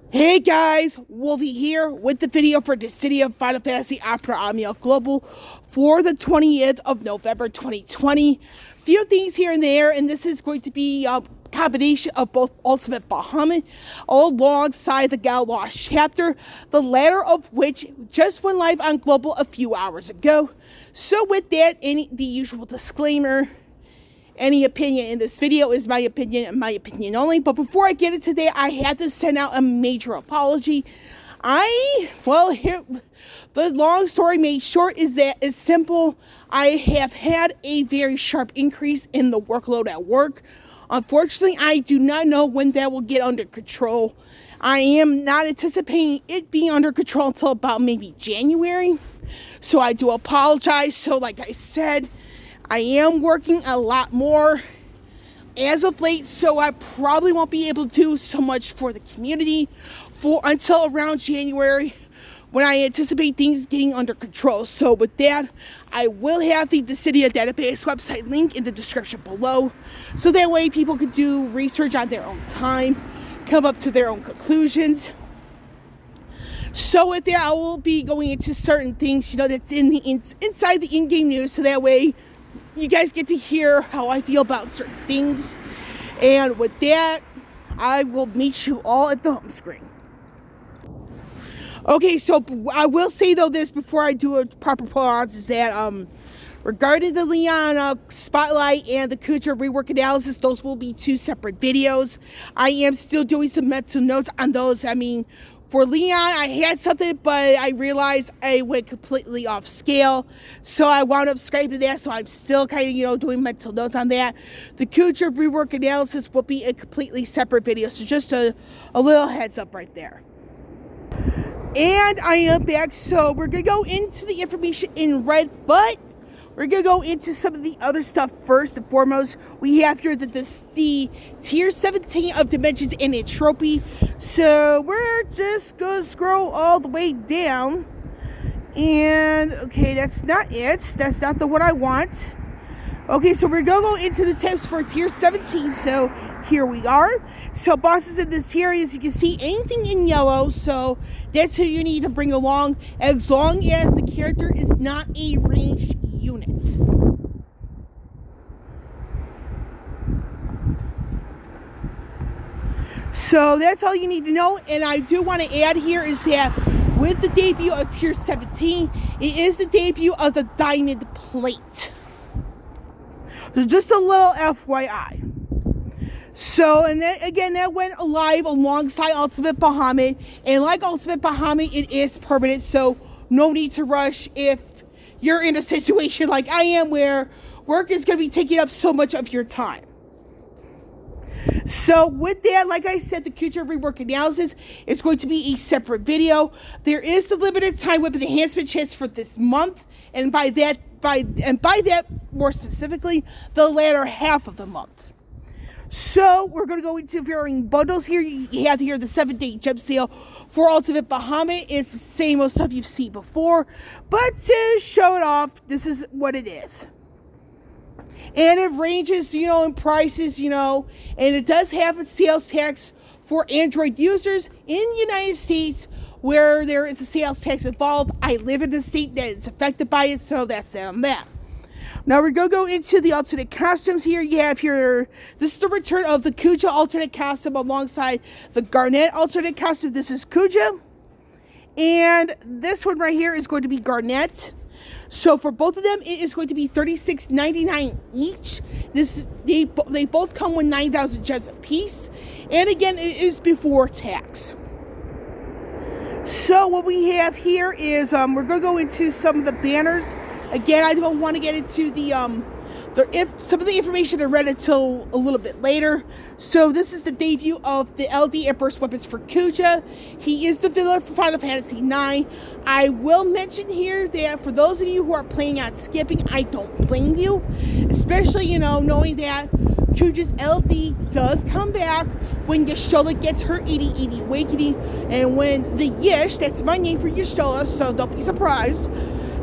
Hey guys, Wolvie here with the video for the City of Final Fantasy Opera Amiel Global for the 20th of November 2020. Few things here and there, and this is going to be a combination of both Ultimate Bahamut alongside the Gau Lost chapter, the latter of which just went live on Global a few hours ago. So with that, the usual disclaimer. Any opinion in this video is my opinion and my opinion only. But before I get into that, I had to send out a major apology. The long story made short is that it's simple. I have had a very sharp increase in the workload at work. Unfortunately, I do not know when that will get under control. I am not anticipating it being under control until about maybe January. So I do apologize. So like I said, I am working a lot more as of late, so I probably won't be able to do so much for the community until around January, when I anticipate things getting under control. So with that, I will have the Dissidia database website link in the description below, so that way people could do research on their own time, come up to their own conclusions. So with that, I will be going into certain things, that's inside the in-game news, so that way you guys get to hear how I feel about certain things. And with that, I will meet you all at the home screen. Okay, so I will say though this before I do a proper pause is that regarding the Leon spotlight and the Kuja rework analysis, those will be two separate videos. I am still doing some mental notes on those. For Leon, I had something, but I realized I went completely off scale. So I wound up scraping that, so I'm still kind of, doing mental notes on that. The Kuja rework analysis will be a completely separate video, so just a little heads up right there. And I am back, so we're going to go into the information in red, but we're going to go into some of the other stuff first and foremost. We have here the Tier 17 of Dimensions and Entropy. So we're just going to scroll all the way down. And, okay, that's not it. That's not the one I want. Okay, so we're going to go into the tips for Tier 17. So here we are. So bosses in this tier, as you can see, anything in yellow. So that's who you need to bring along, as long as the character is not a ranged unit. So that's all you need to know. And I do want to add here is that with the debut of Tier 17, it is the debut of the Diamond Plate. So just a little FYI. So, and then again, that went live alongside Ultimate Bahamut. And like Ultimate Bahamut, it is permanent. So no need to rush if you're in a situation like I am, where work is going to be taking up so much of your time. So with that, like I said, the Kuja rework analysis is going to be a separate video. There is the limited time weapon enhancement chance for this month, and by that more specifically, the latter half of the month. So we're going to go into varying bundles here. You have here the 7-day gem sale for Ultimate Bahamut. It's the same old stuff you've seen before, but to show it off, this is what it is. And it ranges, in prices, and it does have a sales tax for Android users in the United States, where there is a sales tax involved. I live in a state that is affected by it, so that's that on that. Now we're going to go into the alternate costumes here. You have here, this is the return of the Kuja alternate costume alongside the Garnet alternate costume. This is Kuja. And this one right here is going to be Garnet. So for both of them, it is going to be $36.99 each. They both come with 9,000 gems apiece. And again, it is before tax. So what we have here is, we're going to go into some of the banners. Again, I don't want to get into some of the information I read until a little bit later. So this is the debut of the LD Emperor's weapons for Kuja. He is the villain for Final Fantasy IX. I will mention here that for those of you who are planning on skipping, I don't blame you. Especially, knowing that Kuja's LD does come back when Y'shtola gets her 80-80 awakening. And when the Yish, that's my name for Y'shtola, so don't be surprised.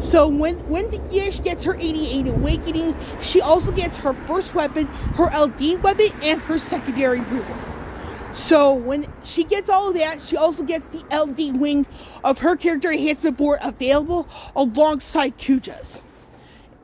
So when the Yish gets her 88 awakening, she also gets her first weapon, her LD weapon, and her secondary rework. So when she gets all of that, she also gets the LD wing of her character enhancement board available alongside Kuja's.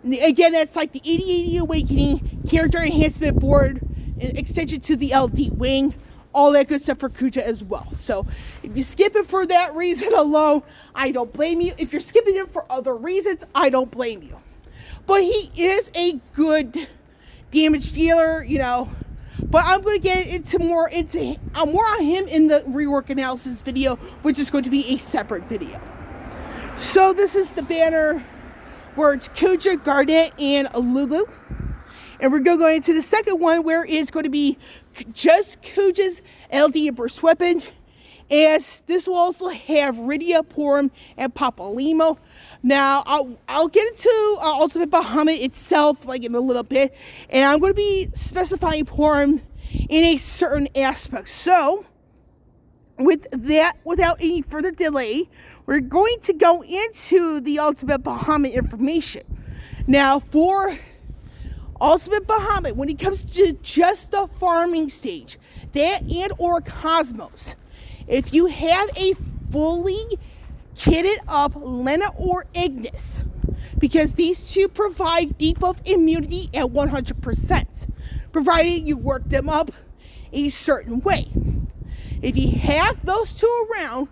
Again, that's like the 8080 Awakening character enhancement board, an extension to the LD wing, all that good stuff for Kuja as well. So if you skip it for that reason alone, I don't blame you. If you're skipping it for other reasons, I don't blame you. But he is a good damage dealer, you know. But I'm going to get into more on him in the rework analysis video, which is going to be a separate video. So this is the banner where it's Kuja, Garnet, and Lulu. And we're going to go into the second one where it's going to be just Kuja's LD and burst weapon. As this will also have Rydia, Porum, and Papalimo. Now, I'll get into Ultimate Bahamut itself like in a little bit. And I'm going to be specifying Porum in a certain aspect. So, with that, without any further delay, we're going to go into the Ultimate Bahamut information. Now, for Ultimate Bahamut, when it comes to just the farming stage, that and or Cosmos, if you have a fully kitted up Lena or Ignis, because these two provide debuff immunity at 100%, provided you work them up a certain way. If you have those two around,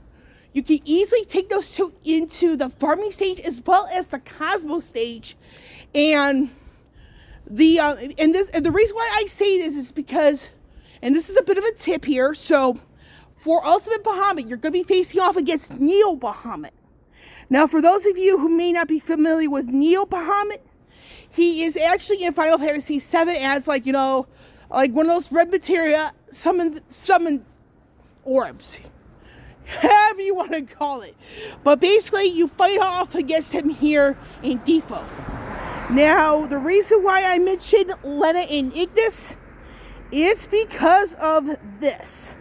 you can easily take those two into the farming stage as well as the Cosmos stage. And the reason why I say this is because, and this is a bit of a tip here, so for Ultimate Bahamut, you're going to be facing off against Neo Bahamut. Now, for those of you who may not be familiar with Neo Bahamut, he is actually in Final Fantasy VII as, like, you know, like one of those red materia summon orbs. However you want to call it. But basically, you fight off against him here in DFFOO. Now, the reason why I mentioned Lena and Ignis is because of this.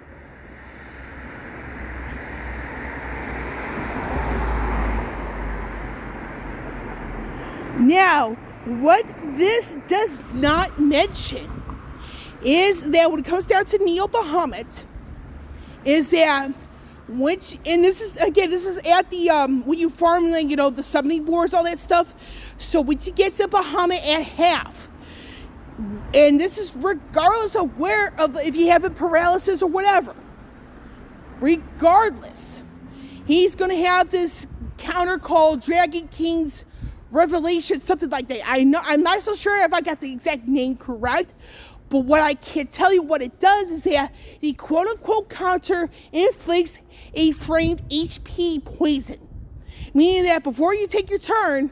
Now, what this does not mention is that when it comes down to Neo Bahamut, is that this is at the when you farm, like, you know, the summoning boards, all that stuff. So once you get to Bahamut at half, and this is regardless of where if you have a paralysis or whatever, regardless, he's gonna have this counter called Dragon King's Revelation, something like that. I'm not so sure if I got the exact name correct, but what I can tell you what it does is that the quote-unquote counter inflicts a framed HP poison, meaning that before you take your turn,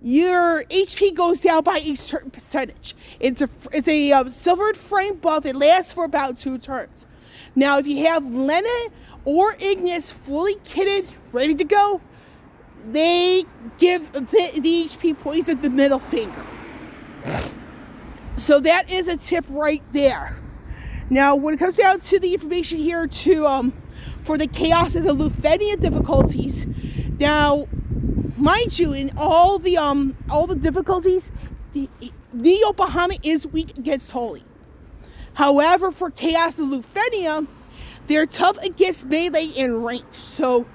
your HP goes down by a certain percentage. It's a silvered frame buff. It lasts for about 2 turns. Now, if you have Lena or Ignis fully kitted, ready to go, they give the HP poison the middle finger. So that is a tip right there. Now, when it comes down to the information here for the Chaos and the Lufenia difficulties, now, mind you, in all the difficulties, the Neo Bahamut is weak against Holy. However, for Chaos and Lufenia, they're tough against melee and range. So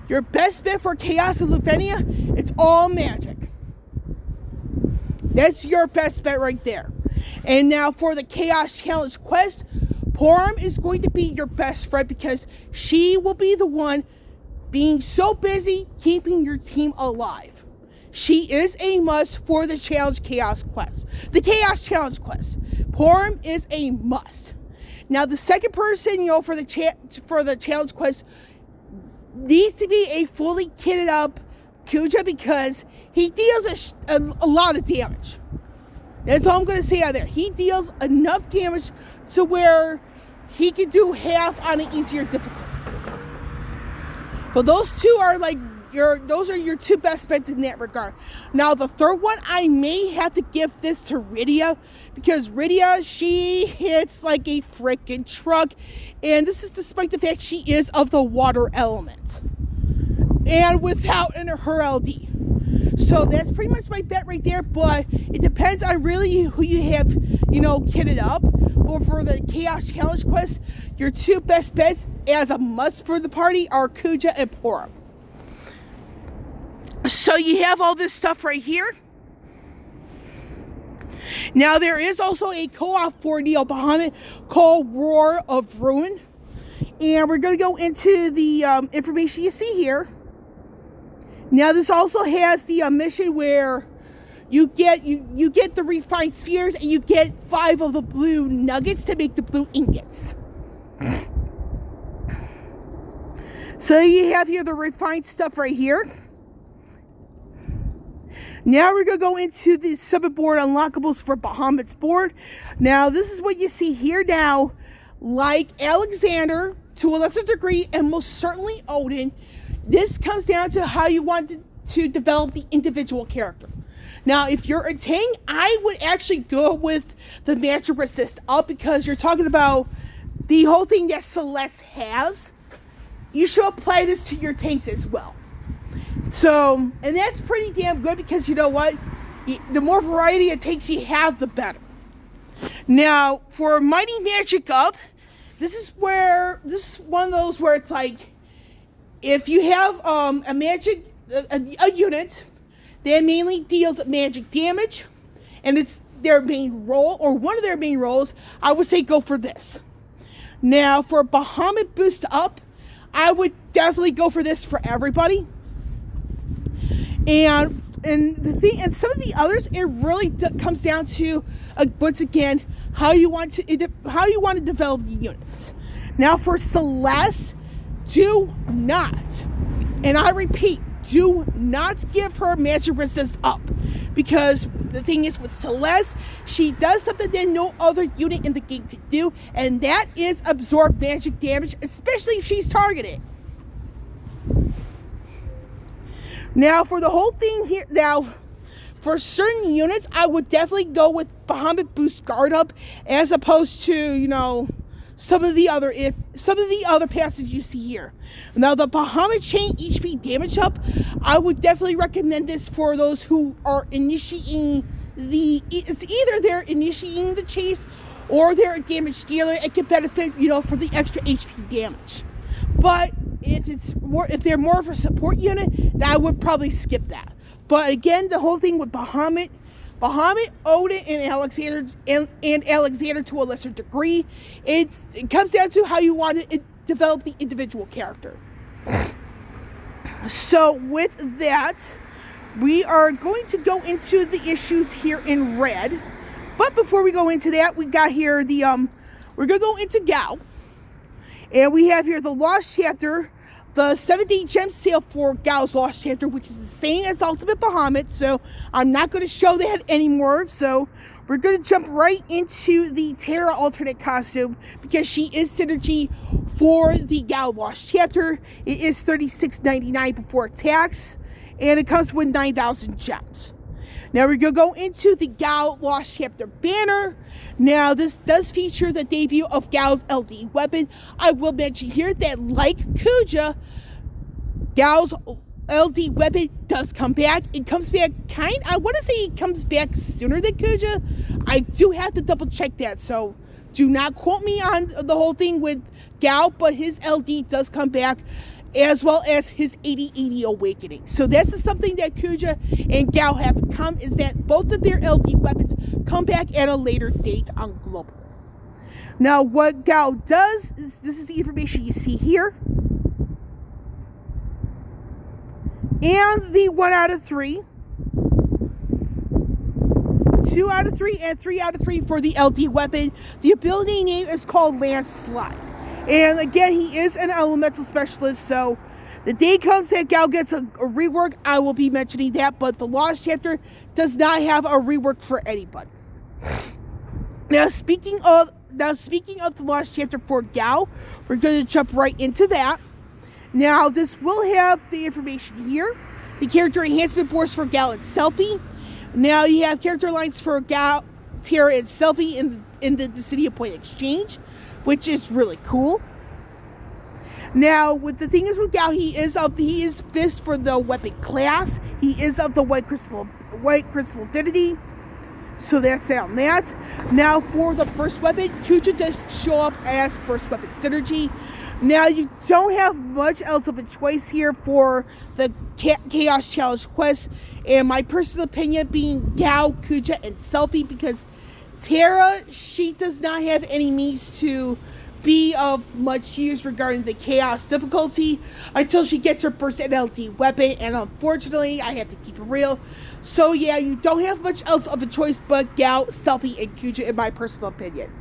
your best bet for Chaos and Lufenia, it's all magic. That's your best bet right there. And now for the Chaos Challenge quest, Porum is going to be your best friend because she will be the one being so busy keeping your team alive. She is a must for the Challenge Chaos quest. The Chaos Challenge quest. Porum is a must. Now the second person, you know, for the Challenge quest needs to be a fully kitted up Kuja because he deals a lot of damage. That's all I'm going to say out there. He deals enough damage to where he can do half on an easier difficulty. But those two are those are your two best bets in that regard. Now the third one, I may have to give this to Rydia because Rydia, she hits like a freaking truck, and this is despite the fact she is of the water element and without her LD. So that's pretty much my bet right there, but it depends on really who you have, kitted up. But for the Chaos Challenge Quest, your two best bets as a must for the party are Kuja and Pora. So you have all this stuff right here. Now there is also a co-op for Neo Bahamut called Roar of Ruin. And we're going to go into the information you see here. Now this also has the mission where you get the refined spheres, and you get 5 of the blue nuggets to make the blue ingots. So you have here the refined stuff right here. Now we're going to go into the summit board unlockables for Bahamut's board. Now this is what you see here now. Like Alexander, to a lesser degree, and most certainly Odin, this comes down to how you want to develop the individual character. Now, if you're a Tang, I would actually go with the magic resist up, because you're talking about the whole thing that Celeste has. You should apply this to your tanks as well. So, and that's pretty damn good, because you know what? The more variety of tanks you have, the better. Now, for Mighty Magic Up, this is one of those where it's like, if you have a unit that mainly deals magic damage, and it's their main role, or one of their main roles, I would say go for this. Now, for Bahamut Boost Up, I would definitely go for this for everybody. And some of the others, it really comes down to once again how you want to develop the units. Now for Celeste, do not, and I repeat, do not give her magic resist up, because the thing is with Celeste, she does something that no other unit in the game can do, and that is absorb magic damage, especially if she's targeted. Now for the whole thing here, for certain units, I would definitely go with Bahamut Boost Guard Up, as opposed to, some of the other passives you see here. Now the Bahamut Chain HP Damage Up, I would definitely recommend this for those who are initiating it's either they're initiating the chase or they're a damage dealer and can benefit, for the extra HP damage. But if they're more of a support unit, then I would probably skip that. But again, the whole thing with Bahamut, Odin, and Alexander to a lesser degree, it comes down to how you want to develop the individual character. So with that, we are going to go into the issues here in red. But before we go into that, we got here we're going to go into Gau. And we have here the Lost Chapter, the 7-day gem sale for Gau's Lost Chapter, which is the same as Ultimate Bahamut, so I'm not going to show that anymore. So we're going to jump right into the Terra alternate costume, because she is synergy for the Gau Lost Chapter. It is $36.99 before tax, and it comes with 9,000 gems. Now we're going to go into the Gau Lost Chapter banner. Now this does feature the debut of Gau's LD weapon. I will mention here that, like Kuja, Gau's LD weapon does come back. It comes back I want to say it comes back sooner than Kuja. I do have to double check that, so do not quote me on the whole thing with Gau, but his LD does come back, as well as his 8080 Awakening. So that's something that Kuja and Gau have in common, is that both of their LD weapons come back at a later date on Global. Now what Gau does is, this is the information you see here. And the 1 out of 3, 2 out of 3, and 3 out of 3 for the LD weapon. The ability name is called Landslide. And again, he is an elemental specialist, so the day comes that Gau gets a rework, I will be mentioning that, but the Lost Chapter does not have a rework for anybody. Now, speaking of the Lost Chapter for Gau, we're going to jump right into that. Now, this will have the information here. The character enhancement boards for Gau and Selfie. Now, you have character lines for Gau, Terra, and Selfie in the City of Point Exchange, which is really cool. Now, with the thing is with Gau, he is Fist for the weapon class. He is of the white crystal affinity. So that's that on that. Now for the burst weapon, Kuja does show up as burst weapon synergy. Now you don't have much else of a choice here for the Chaos Challenge quest, and my personal opinion being Gau, Kuja, and Selfie, because Terra, she does not have any means to be of much use regarding the chaos difficulty until she gets her burst NLD weapon, and unfortunately I have to keep it real. So yeah, you don't have much else of a choice but Gau, Selfie, and Kuja in my personal opinion.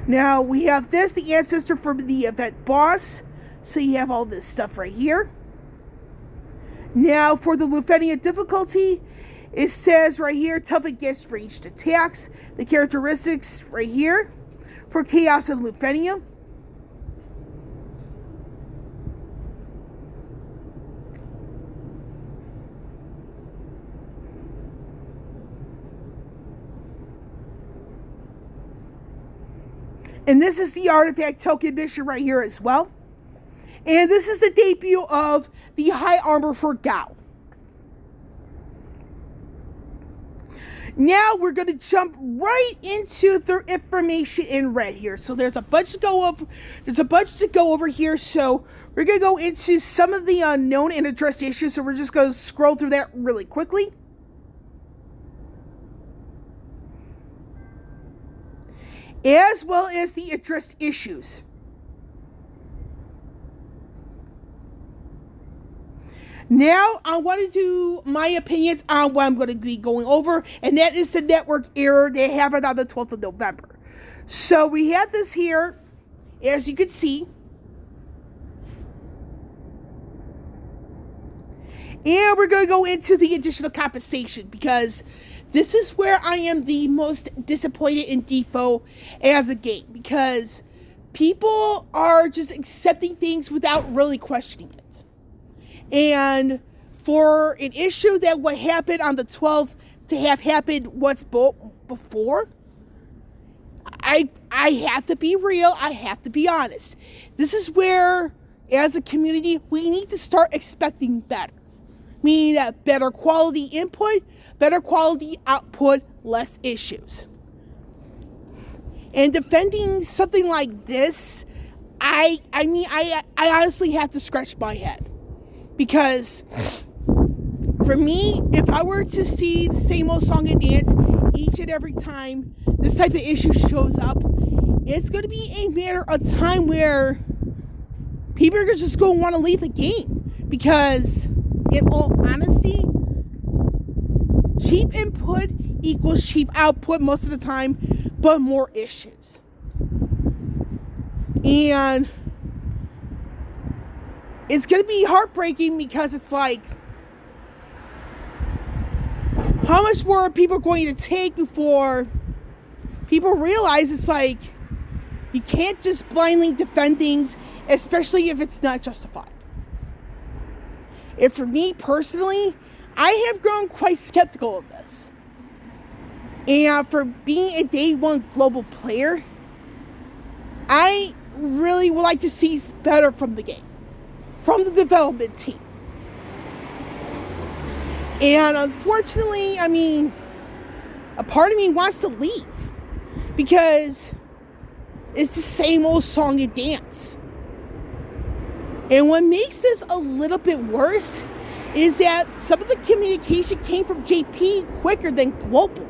Now we have this, the ancestor from the event boss. So you have all this stuff right here. Now for the Lufenia difficulty, it says right here, tough against ranged attacks. The characteristics right here for Chaos and Lufenia. And this is the artifact token mission right here as well. And this is the debut of the high armor for Gau. Now we're going to jump right into the information in red here. So there's a bunch to go over. Here. So we're going to go into some of the known and addressed issues. So we're just going to scroll through that really quickly. As well as the addressed issues. Now, I want to do my opinions on what I'm going to be going over, and that is the network error that happened on the 12th of November. So, we have this here, as you can see. And we're going to go into the additional compensation, because this is where I am the most disappointed in DFFOO as a game, because people are just accepting things without really questioning it. And for an issue that what happened on the 12th to have happened once before, I have to be real, I have to be honest. This is where, as a community, we need to start expecting better. Meaning that better quality input, better quality output, less issues. And defending something like this, I honestly have to scratch my head. Because for me, if I were to see the same old song and dance each and every time this type of issue shows up, it's going to be a matter of time where people are just going to want to leave the game. Because in all honesty, cheap input equals cheap output most of the time, but more issues. And it's going to be heartbreaking, because it's like, how much more are people going to take before people realize it's like, you can't just blindly defend things, especially if it's not justified. And for me personally, I have grown quite skeptical of this. And for being a day one global player, I really would like to see better from the game, from the development team. And unfortunately, I mean, a part of me wants to leave, because it's the same old song and dance. And what makes this a little bit worse is that some of the communication came from JP quicker than global.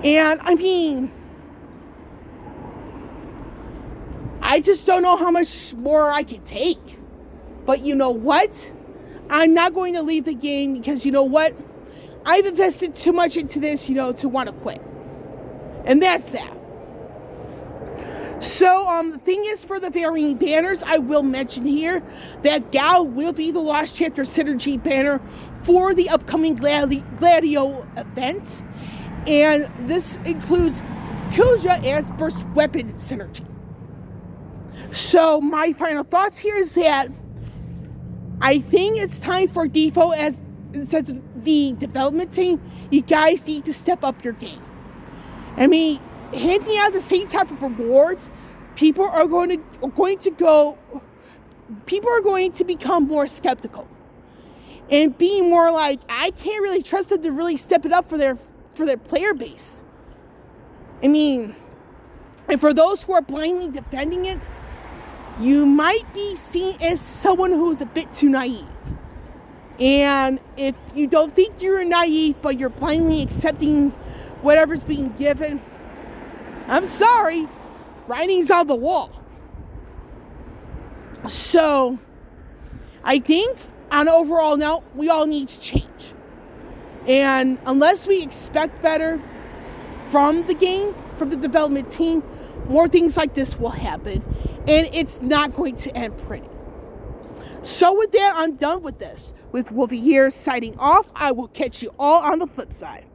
And I mean, I just don't know how much more I can take. But you know what? I'm not going to leave the game, because you know what? I've invested too much into this, to want to quit. And that's that. So, the thing is, for the varying banners, I will mention here that Gau will be the Lost Chapter Synergy banner for the upcoming Gladio event. And this includes Kuja as Burst Weapon Synergy. So, my final thoughts here is that I think it's time for DFFOO, as the development team, you guys need to step up your game. I mean, handing out the same type of rewards people are going to become more skeptical and being more like, I can't really trust them to really step it up for their player base. I mean, and for those who are blindly defending it, you might be seen as someone who's a bit too naive. And if you don't think you're naive, but you're blindly accepting whatever's being given, I'm sorry, writing's on the wall. So, I think on an overall note, we all need to change. And unless we expect better from the game, from the development team, more things like this will happen. And it's not going to end pretty. So with that, I'm done with this. With Wolfie here signing off. I will catch you all on the flip side.